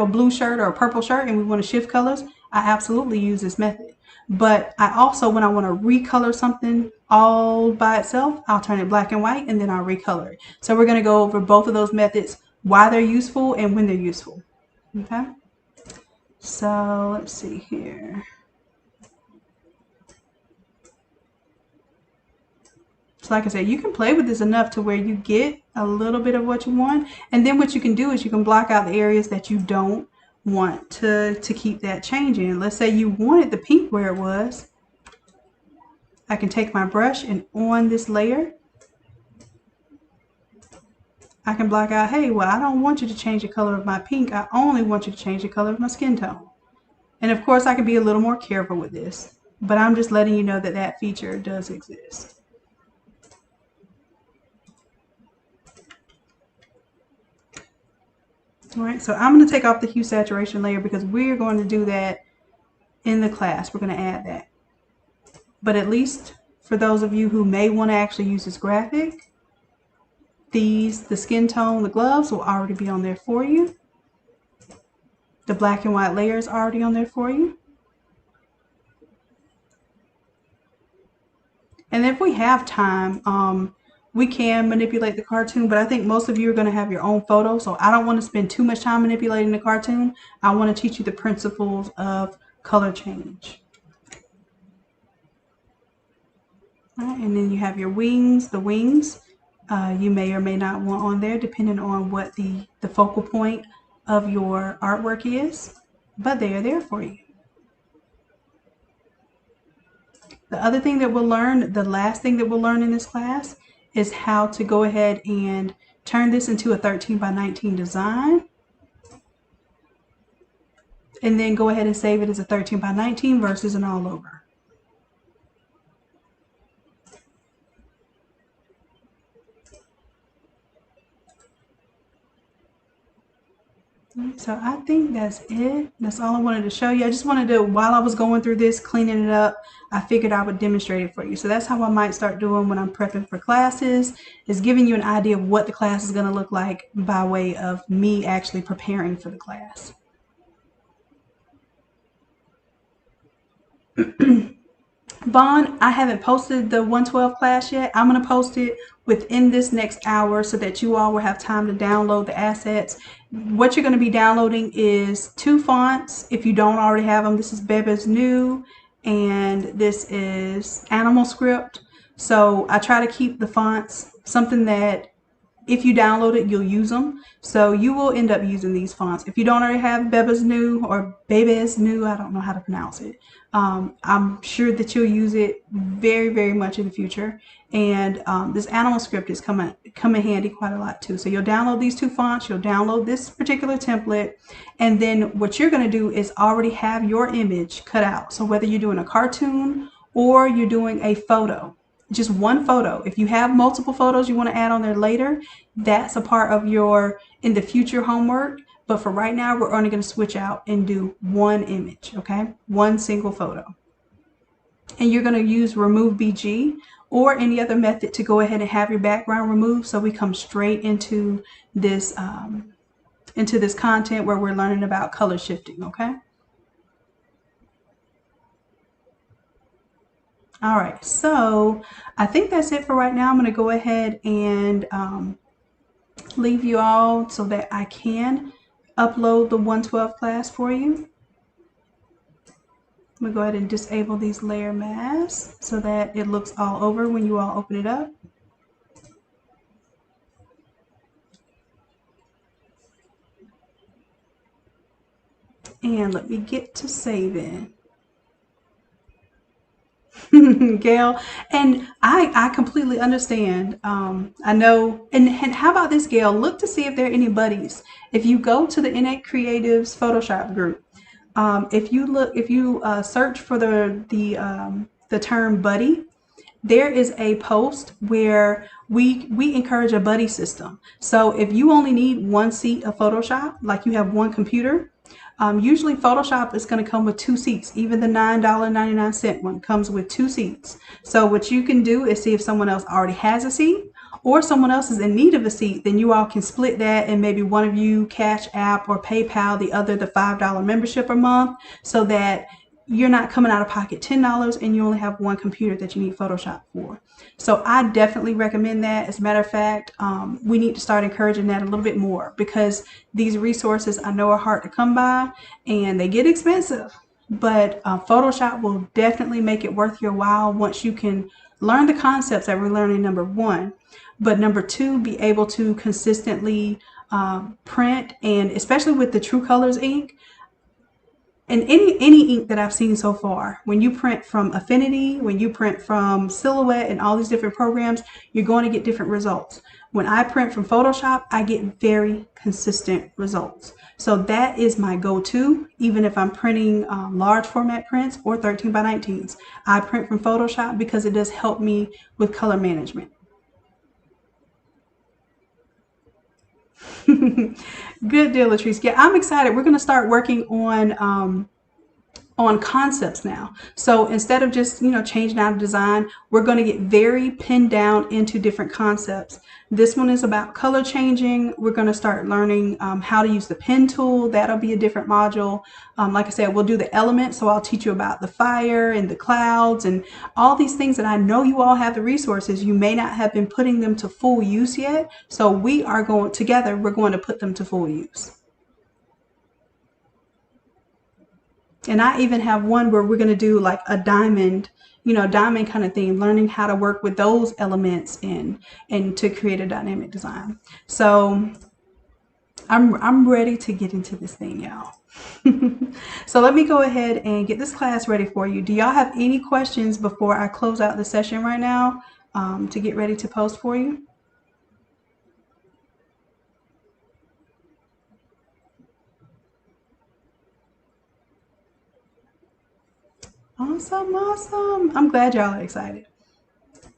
blue shirt or a purple shirt and we want to shift colors. I absolutely use this method. But I also, when I want to recolor something all by itself, I'll turn it black and white and then I'll recolor it. So we're going to go over both of those methods, why they're useful and when they're useful. Okay. So let's see here. So like I said, you can play with this enough to where you get a little bit of what you want. And then what you can do is you can block out the areas that you don't want to keep that changing. Let's say you wanted the pink where it was. I can take my brush and on this layer, I can block out, hey, well, I don't want you to change the color of my pink. I only want you to change the color of my skin tone. And of course, I can be a little more careful with this, but I'm just letting you know that that feature does exist. All right, so I'm going to take off the hue saturation layer because we're going to do that in the class. We're going to add that. But at least for those of you who may want to actually use this graphic, the skin tone, the gloves will already be on there for you. The black and white layer is already on there for you. And if we have time, we can manipulate the cartoon, but I think most of you are going to have your own photo, so I don't want to spend too much time manipulating the cartoon. I want to teach you the principles of color change. All right, and then you have your wings. The wings you may or may not want on there depending on what the focal point of your artwork is, but they are there for you. The other thing that we'll learn, the last thing that we'll learn in this class, is how to go ahead and turn this into a 13 by 19 design. And then go ahead and save it as a 13 by 19 versus an all over. So I think that's it. That's all I wanted to show you. I just wanted to, while I was going through this, cleaning it up, I figured I would demonstrate it for you. So that's how I might start doing when I'm prepping for classes, is giving you an idea of what the class is going to look like by way of me actually preparing for the class. Vaughn, I haven't posted the 112 class yet. I'm going to post it within this next hour so that you all will have time to download the assets. What you're going to be downloading is 2 fonts. If you don't already have them, this is Bebe's New and this is Animal Script. So I try to keep the fonts something that if you download it, you'll use them. So you will end up using these fonts. If you don't already have Beba's New or Beba's New, I don't know how to pronounce it. I'm sure that you'll use it very, very much in the future. And this animal script is come in handy quite a lot too. So you'll download these two fonts, you'll download this particular template, and then what you're going to do is already have your image cut out. So whether you're doing a cartoon or you're doing a photo, just one photo. If you have multiple photos you want to add on there later, that's a part of your in the future homework. But for right now, we're only going to switch out and do one image, okay? One single photo. And you're going to use remove BG or any other method to go ahead and have your background removed, so we come straight into this content where we're learning about color shifting, okay? All right, so I think that's it for right now. I'm going to go ahead and leave you all so that I can upload the 112 class for you. I'm going to go ahead and disable these layer masks so that it looks all over when you all open it up. And let me get to saving. Gail, and I completely understand. I know, and how about this, Gail? Look to see if there are any buddies. If you go to the Innate Creatives Photoshop group, if you search for the term buddy, there is a post where we encourage a buddy system. So if you only need one seat of Photoshop, like you have one computer, usually Photoshop is going to come with 2 seats. Even the $9.99 one comes with 2 seats. So what you can do is see if someone else already has a seat or someone else is in need of a seat. Then you all can split that, and maybe one of you Cash App or PayPal the other the $5 membership a month, so that you're not coming out of pocket $10 and you only have one computer that you need Photoshop for. So I definitely recommend that. As a matter of fact, we need to start encouraging that a little bit more, because these resources I know are hard to come by and they get expensive. But Photoshop will definitely make it worth your while once you can learn the concepts that we're learning, number one. But number two, be able to consistently print, and especially with the True Colors ink, and any ink that I've seen so far, when you print from Affinity, when you print from Silhouette and all these different programs, you're going to get different results. When I print from Photoshop, I get very consistent results. So that is my go-to, even if I'm printing large format prints or 13 by 19s. I print from Photoshop because it does help me with color management. Good deal, Latrice. Yeah, I'm excited. We're going to start working on concepts now. So instead of just, changing out a design, we're going to get very pinned down into different concepts. This one is about color changing. We're going to start learning how to use the pen tool. That'll be a different module. Like I said, we'll do the elements. So I'll teach you about the fire and the clouds and all these things that I know you all have the resources. You may not have been putting them to full use yet. So we are going together. We're going to put them to full use. And I even have one where we're going to do like a diamond, diamond kind of thing, learning how to work with those elements and to create a dynamic design. So I'm ready to get into this thing, y'all. So let me go ahead and get this class ready for you. Do y'all have any questions before I close out the session right now to get ready to post for you? Awesome, awesome. I'm glad y'all are excited. All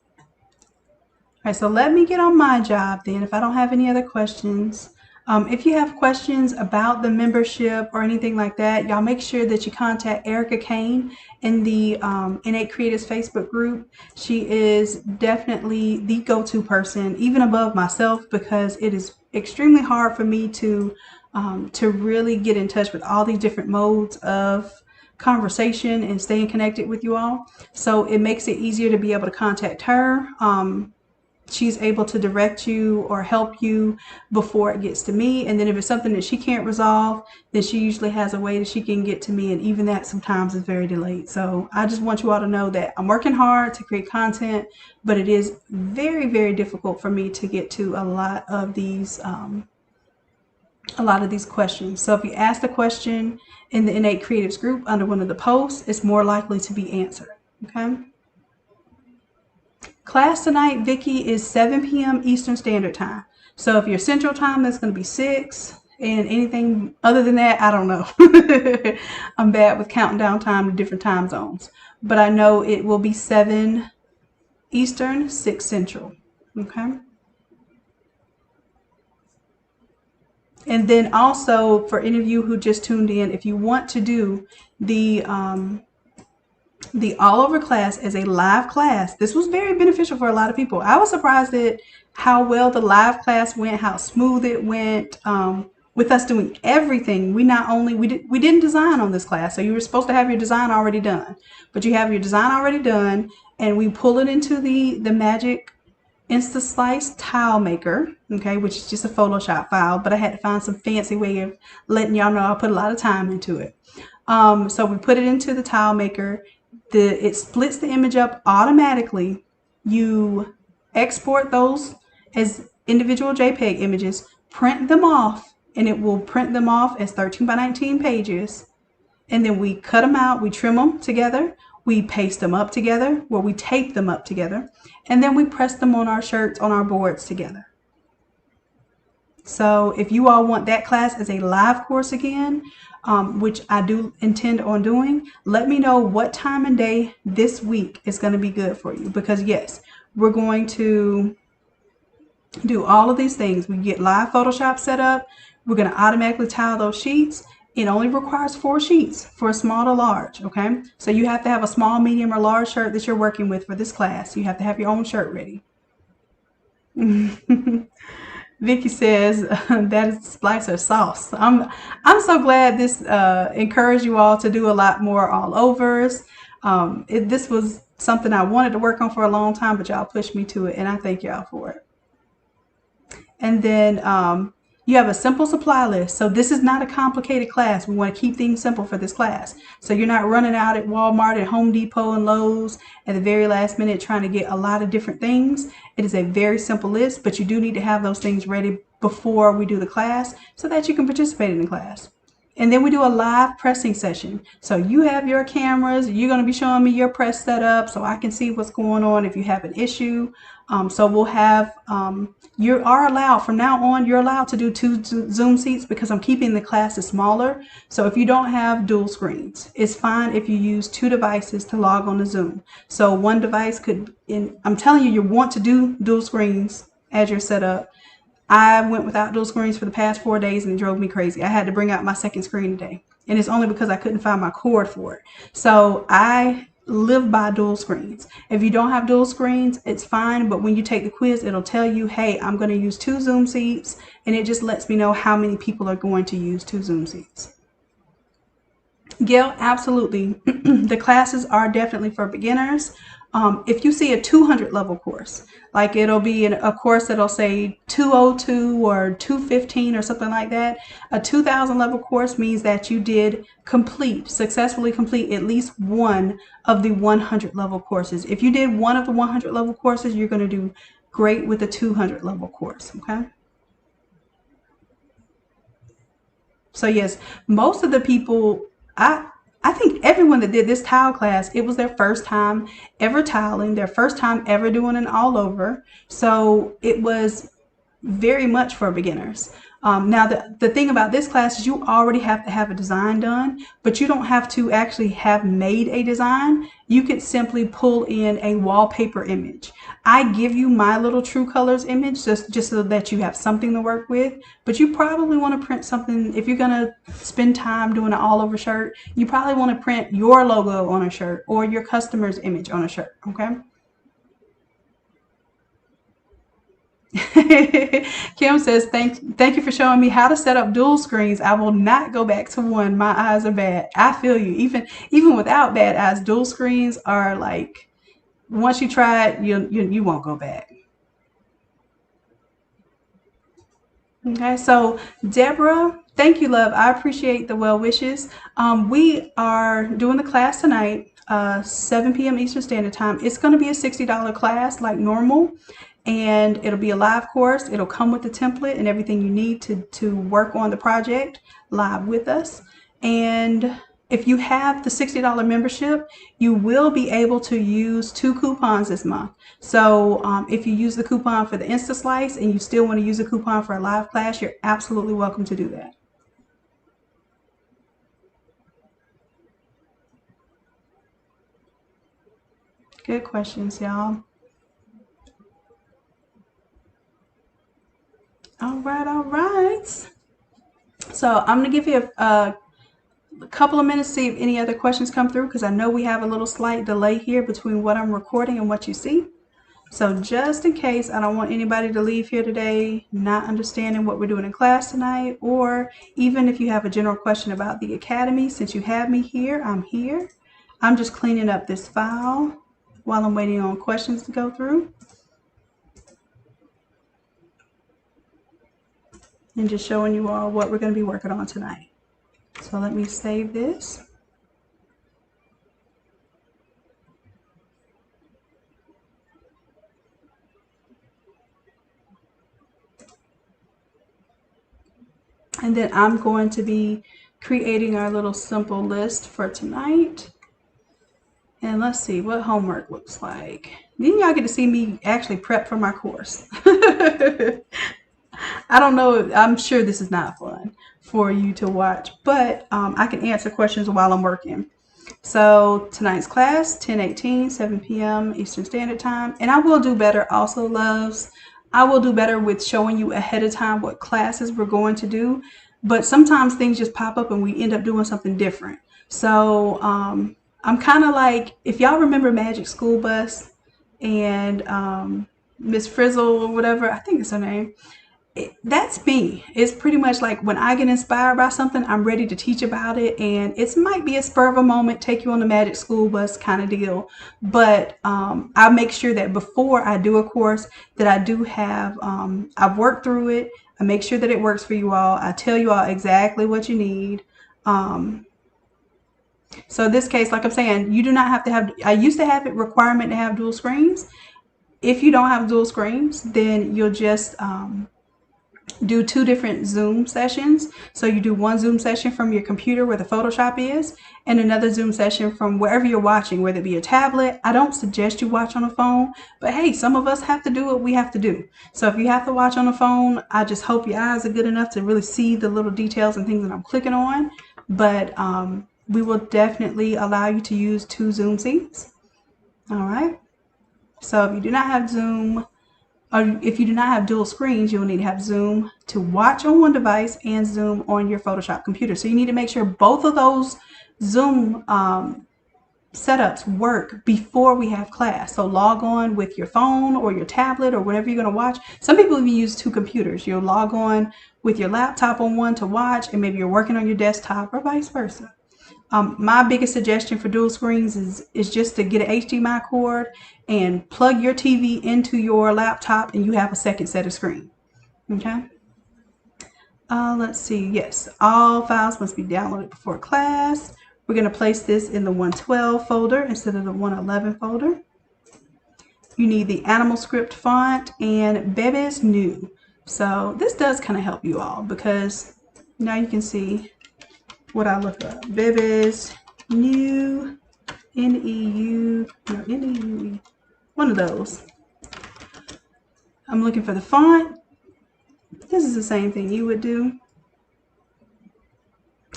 right, so let me get on my job then, if I don't have any other questions. If you have questions about the membership or anything like that, y'all make sure that you contact Erica Kane in the Innate Creatives Facebook group. She is definitely the go-to person, even above myself, because it is extremely hard for me to really get in touch with all these different modes of conversation and staying connected with you all. So it makes it easier to be able to contact her. she's able to direct you or help you before it gets to me. And then if it's something that she can't resolve, then she usually has a way that she can get to me. And even that sometimes is very delayed. So I just want you all to know that I'm working hard to create content, but it is very, very difficult for me to get to a lot of these questions. So if you ask the question in the Innate Creatives group under one of the posts, it's more likely to be answered. Okay. Class tonight, Vicky, is 7 p.m. Eastern Standard Time. So if you're Central Time, that's going to be 6. And anything other than that, I don't know. I'm bad with counting down time to different time zones. But I know it will be 7 Eastern, 6 Central. Okay. And then also, for any of you who just tuned in, if you want to do the all over class as a live class, this was very beneficial for a lot of people. I was surprised at how well the live class went, how smooth it went, with us doing everything. We didn't design on this class, so you were supposed to have your design already done, but you have your design already done, and we pull it into the Magic Insta Slice tile maker, okay, which is just a Photoshop file, but I had to find some fancy way of letting y'all know I put a lot of time into it. So we put it into the tile maker. It splits the image up automatically. You export those as individual JPEG images, print them off, and it will print them off as 13 by 19 pages. And then we cut them out, we trim them together, we paste them up together, we tape them up together, and then we press them on our shirts, on our boards together. So if you all want that class as a live course again, which I do intend on doing, let me know what time and day this week is going to be good for you. Because yes, we're going to do all of these things. We get live Photoshop set up. We're going to automatically tile those sheets. It only requires 4 sheets for a small to large, okay? So you have to have a small, medium, or large shirt that you're working with for this class. You have to have your own shirt ready. Vicky says that is slicer sauce. I'm so glad this encouraged you all to do a lot more all overs. This was something I wanted to work on for a long time, but y'all pushed me to it, and I thank y'all for it. And then you have a simple supply list. So this is not a complicated class. We want to keep things simple for this class. So you're not running out at Walmart and Home Depot and Lowe's at the very last minute trying to get a lot of different things. It is a very simple list, but you do need to have those things ready before we do the class so that you can participate in the class. And then we do a live pressing session. So you have your cameras, you're going to be showing me your press setup so I can see what's going on if you have an issue. So we'll have, you are allowed, from now on, you're allowed to do 2 Zoom seats because I'm keeping the classes smaller. So if you don't have dual screens, it's fine if you use 2 devices to log on to Zoom. So one device could, I'm telling you, you want to do dual screens as your setup. I went without dual screens for the past 4 days and it drove me crazy. I had to bring out my second screen today. And it's only because I couldn't find my cord for it. So I live by dual screens. If you don't have dual screens, it's fine. But when you take the quiz, it'll tell you, hey, I'm going to use 2 Zoom seats. And it just lets me know how many people are going to use 2 Zoom seats. Gail, absolutely. The classes are definitely for beginners. If you see a 200 level course, like it'll be a course that'll say 202 or 215 or something like that. A 2000 level course means that you did successfully complete at least one of the 100 level courses. If you did one of the 100 level courses, you're going to do great with the 200 level course, okay? So yes, most of the people, I think everyone that did this tile class, it was their first time ever tiling, their first time ever doing an all over. So it was very much for beginners. Now, the thing about this class is you already have to have a design done, but you don't have to actually have made a design. You could simply pull in a wallpaper image. I give you my little True Colors image just so that you have something to work with, but you probably want to print something. If you're going to spend time doing an all over shirt, you probably want to print your logo on a shirt or your customer's image on a shirt, okay? Kim says, thank you for showing me how to set up dual screens. I will not go back to one. My eyes are bad. I feel you. Even without bad eyes, dual screens are like, once you try it, you won't go back. Okay, so Deborah, thank you, love. I appreciate the well wishes. We are doing the class tonight, 7 p.m. Eastern Standard Time. It's going to be a $60 class like normal, and it'll be a live course. It'll come with the template and everything you need to work on the project live with us. And if you have the $60 membership, you will be able to use 2 coupons this month. So if you use the coupon for the Insta Slice and you still want to use a coupon for a live class, you're absolutely welcome to do that. Good questions, y'all. All right, all right. So I'm going to give you a couple of minutes to see if any other questions come through, because I know we have a little slight delay here between what I'm recording and what you see. So just in case, I don't want anybody to leave here today not understanding what we're doing in class tonight, or even if you have a general question about the Academy, since you have me here, I'm here. I'm just cleaning up this file while I'm waiting on questions to go through. And just showing you all what we're going to be working on tonight. So let me save this. And then I'm going to be creating our little simple list for tonight. And let's see what homework looks like. Then y'all get to see me actually prep for my course. I don't know. I'm sure this is not fun for you to watch, but I can answer questions while I'm working. So tonight's class, 10/18, 7 p.m. Eastern Standard Time. And I will do better also, loves. I will do better with showing you ahead of time what classes we're going to do. But sometimes things just pop up and we end up doing something different. So I'm kind of like, if y'all remember Magic School Bus and Miss Frizzle or whatever, I think it's her name. That's me. It's pretty much like when I get inspired by something, I'm ready to teach about it, and it might be a spur of a moment, take you on the Magic School Bus kind of deal. But I make sure that before I do a course that I do have, I've worked through it. I make sure that it works for you all. I tell you all exactly what you need. So in this case, like I'm saying, you do not have to have, I used to have it requirement to have dual screens. If you don't have dual screens, then you'll just do 2 different Zoom sessions. So you do one Zoom session from your computer where the Photoshop is, and another Zoom session from wherever you're watching, whether it be a tablet. I don't suggest you watch on a phone, but hey, some of us have to do what we have to do. So if you have to watch on a phone, I just hope your eyes are good enough to really see the little details and things that I'm clicking on. But we will definitely allow you to use 2 Zoom seats. All right. So if you do not have Zoom, or if you do not have dual screens, you'll need to have Zoom to watch on one device and Zoom on your Photoshop computer. So you need to make sure both of those Zoom setups work before we have class. So log on with your phone or your tablet or whatever you're going to watch. Some people even use 2 computers. You'll log on with your laptop on one to watch, and maybe you're working on your desktop or vice versa. My biggest suggestion for dual screens is just to get an HDMI cord and plug your TV into your laptop, and you have a second set of screen. Okay. Let's see. Yes, all files must be downloaded before class. We're going to place this in the 112 folder instead of the 111 folder. You need the animal script font and Baby's New. So this does kind of help you all, because now you can see what I look up. Baby's New, N-E-U, no, N-E-U-E, one of those. I'm looking for the font. This is the same thing you would do.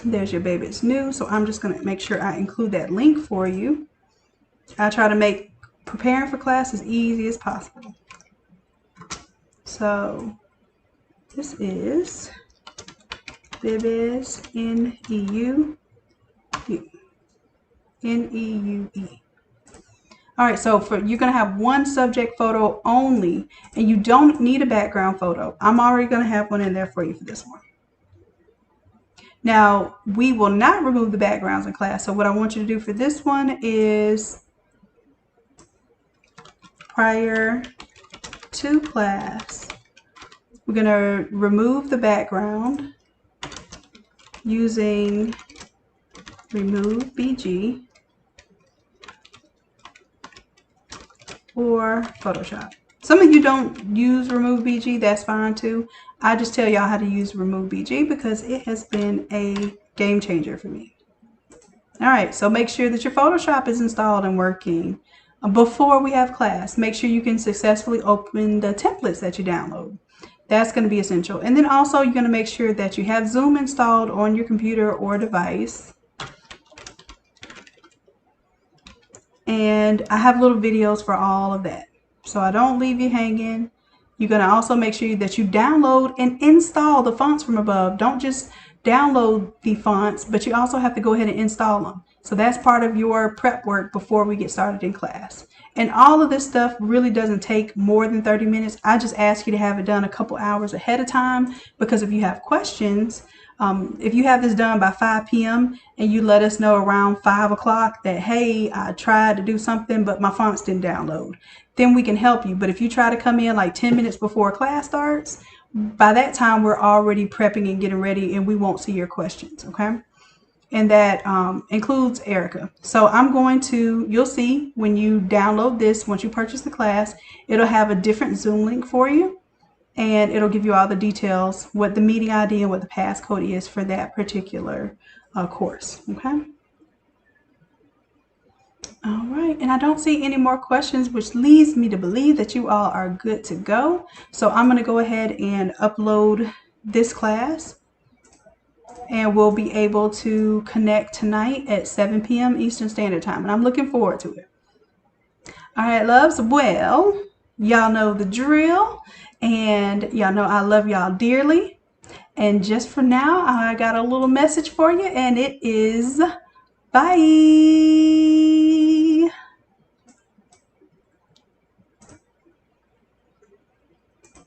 There's your Baby's New. So I'm just going to make sure I include that link for you. I try to make preparing for class as easy as possible. So this is Baby's N-E-U-E. N-E-U-E. All right, so you're going to have one subject photo only, and you don't need a background photo. I'm already going to have one in there for you for this one. Now, we will not remove the backgrounds in class. So what I want you to do for this one is, prior to class, We're going to remove the background using remove BG or Photoshop. Some of you don't use remove BG, that's fine too. I just tell y'all how to use remove BG because it has been a game changer for me. All right, so make sure that your Photoshop is installed and working before we have class. Make sure you can successfully open the templates that you download. That's going to be essential. And then also you're going to make sure that you have Zoom installed on your computer or device. And I have little videos for all of that, so I don't leave you hanging. You're going to also make sure that you download and install the fonts from above. Don't just download the fonts, but you also have to go ahead and install them. So that's part of your prep work before we get started in class. And all of this stuff really doesn't take more than 30 minutes. I just ask you to have it done a couple hours ahead of time, because if you have questions, if you have this done by 5 p.m. and you let us know around 5 o'clock that, hey, I tried to do something, but my fonts didn't download, then we can help you. But if you try to come in like 10 minutes before class starts, by that time, we're already prepping and getting ready, and we won't see your questions, okay? And that includes Erica. So I'm going to, you'll see when you download this, once you purchase the class, it'll have a different Zoom link for you. And it'll give you all the details, what the meeting ID and what the passcode is for that particular course, okay? All right, and I don't see any more questions, which leads me to believe that you all are good to go. So I'm gonna go ahead and upload this class, and we'll be able to connect tonight at 7 p.m. Eastern Standard Time, and I'm looking forward to it. All right, loves, well, y'all know the drill, and y'all know I love y'all dearly. And just for now, I got a little message for you, and it is bye.